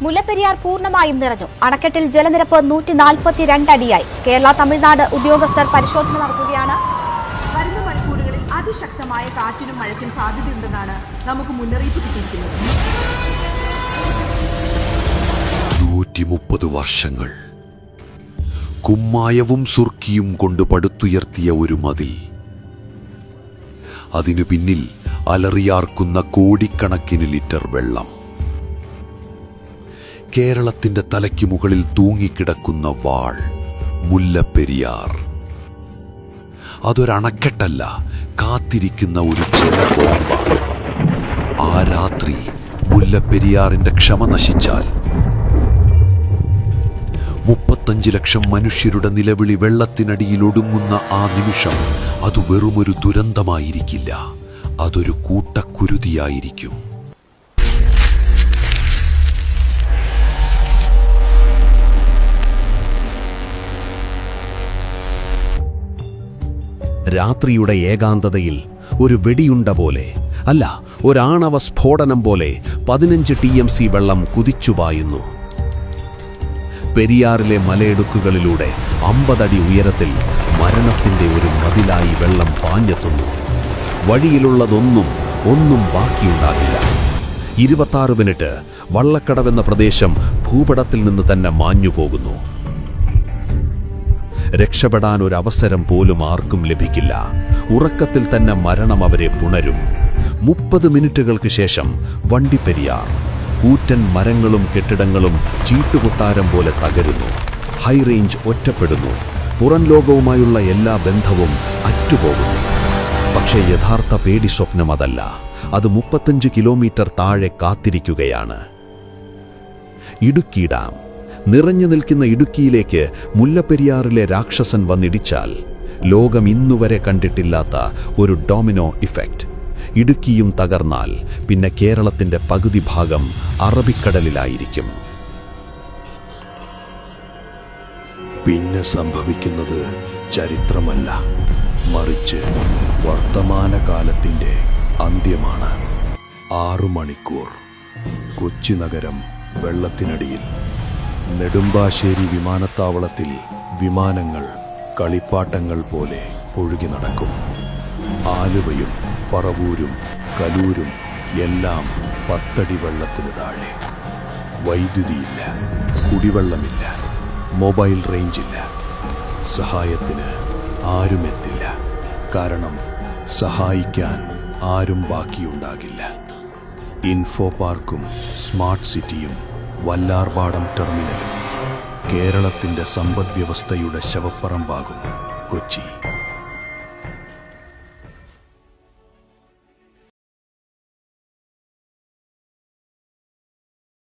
മുല്ലപ്പെരിയാർ പൂർണ്ണമായും നിറഞ്ഞു. അണക്കെട്ടിൽ ജലനിരപ്പ് 142 അടിയായി. കേരള തമിഴ്നാട് ഉദ്യോഗസ്ഥർ പരിശോധന നടത്തുകയാണ്. വരുന്ന മണിക്കൂറുകളിൽ അതിശക്തമായ കാറ്റിനും മഴയ്ക്കും സാധ്യതയുണ്ടെന്നാണ് നമുക്ക് മുന്നറിയിപ്പ് കിട്ടിയിരിക്കുന്നത്. 130 വർഷങ്ങൾ കുമ്മായവും സുർക്കിയും കൊണ്ട് പടുത്തുയർത്തിയ ഒരു മതിൽ. അതിനു പിന്നിൽ അലറിയാർക്കുന്ന കോടിക്കണക്കിന് ലിറ്റർ വെള്ളം. കേരളത്തിന്റെ തലയ്ക്ക് മുകളിൽ തൂങ്ങിക്കിടക്കുന്ന വാൾ മുല്ലപ്പെരിയാർ. അതൊരണക്കെട്ടല്ല, കാത്തിരിക്കുന്ന ഒരു ജലബോംബാണ്. ആ രാത്രി മുല്ലപ്പെരിയാറിന്റെ ക്ഷമ നശിച്ചാൽ 35 ലക്ഷം മനുഷ്യരുടെ നിലവിളി വെള്ളത്തിനടിയിൽ ഒടുങ്ങുന്ന ആ നിമിഷം അത് വെറുമൊരു ദുരന്തമായിരിക്കില്ല, അതൊരു കൂട്ടക്കുരുതിയായിരിക്കും. രാത്രിയുടെ ഏകാന്തതയിൽ ഒരു വെടിയുണ്ട പോലെ, അല്ല, ഒരാണവ സ്ഫോടനം പോലെ 15 TMC വെള്ളം കുതിച്ചുപായുന്നു. പെരിയാറിലെ മലയിടുക്കുകളിലൂടെ 50 അടി ഉയരത്തിൽ മരണത്തിന്റെ ഒരു മതിലായി വെള്ളം പാഞ്ഞെത്തുന്നു. വഴിയിലുള്ളതൊന്നും ബാക്കിയുണ്ടാകില്ല. 26 മിനിറ്റ് വള്ളക്കടവെന്ന പ്രദേശം ഭൂപടത്തിൽ നിന്ന് തന്നെ മാഞ്ഞു പോകുന്നു. രക്ഷപ്പെടാൻ ഒരവസരം പോലും ആർക്കും ലഭിക്കില്ല. ഉറക്കത്തിൽ തന്നെ മരണം അവരെ പുണരും. 30 മിനിറ്റുകൾക്ക് ശേഷം വണ്ടിപ്പെരിയാർ. കൂറ്റൻ മരങ്ങളും കെട്ടിടങ്ങളും ചീട്ടുകൊട്ടാരം പോലെ തകരുന്നു. High range ഒറ്റപ്പെടുന്നു. പുറം ലോകവുമായുള്ള എല്ലാ ബന്ധവും അറ്റുപോകുന്നു. പക്ഷേ യഥാർത്ഥ പേടി സ്വപ്നം അതല്ല. അത് 35 കിലോമീറ്റർ താഴെ കാത്തിരിക്കുകയാണ്. ഇടുക്കി ഡാം. നിറഞ്ഞു നിൽക്കുന്ന ഇടുക്കിയിലേക്ക് മുല്ലപ്പെരിയാറിലെ രാക്ഷസൻ വന്നിടിച്ചാൽ ലോകം ഇന്നുവരെ കണ്ടിട്ടില്ലാത്ത ഒരു ഡൊമിനോ ഇഫക്റ്റ്. ഇടുക്കിയും തകർന്നാൽ പിന്നെ കേരളത്തിന്റെ പകുതി ഭാഗം അറബിക്കടലിലായിരിക്കും. പിന്നെ സംഭവിക്കുന്നത് ചരിത്രമല്ല, മറിച്ച് വർത്തമാനകാലത്തിന്റെ അന്ത്യമാണ്. 6 മണിക്കൂർ കൊച്ചി നഗരം വെള്ളത്തിനടിയിൽ. നെടുമ്പാശ്ശേരി വിമാനത്താവളത്തിൽ വിമാനങ്ങൾ കളിപ്പാട്ടങ്ങൾ പോലെ ഒഴുകി നടക്കും. ആലുവയും പറവൂരും കലൂരും എല്ലാം 10 അടി വെള്ളത്തിന് താഴെ. വൈദ്യുതിയില്ല, കുടിവെള്ളമില്ല, മൊബൈൽ റേഞ്ചില്ല. സഹായത്തിന് ആരുമെത്തില്ല. കാരണം സഹായിക്കാൻ ആരും ബാക്കിയുണ്ടാകില്ല. ഇൻഫോ പാർക്കും സ്മാർട്ട് സിറ്റിയും വല്ലാർപാടം ടെർമിനലും കേരളത്തിന്റെ സമ്പദ് വ്യവസ്ഥയുടെ ശവപ്പറമ്പാകും കൊച്ചി.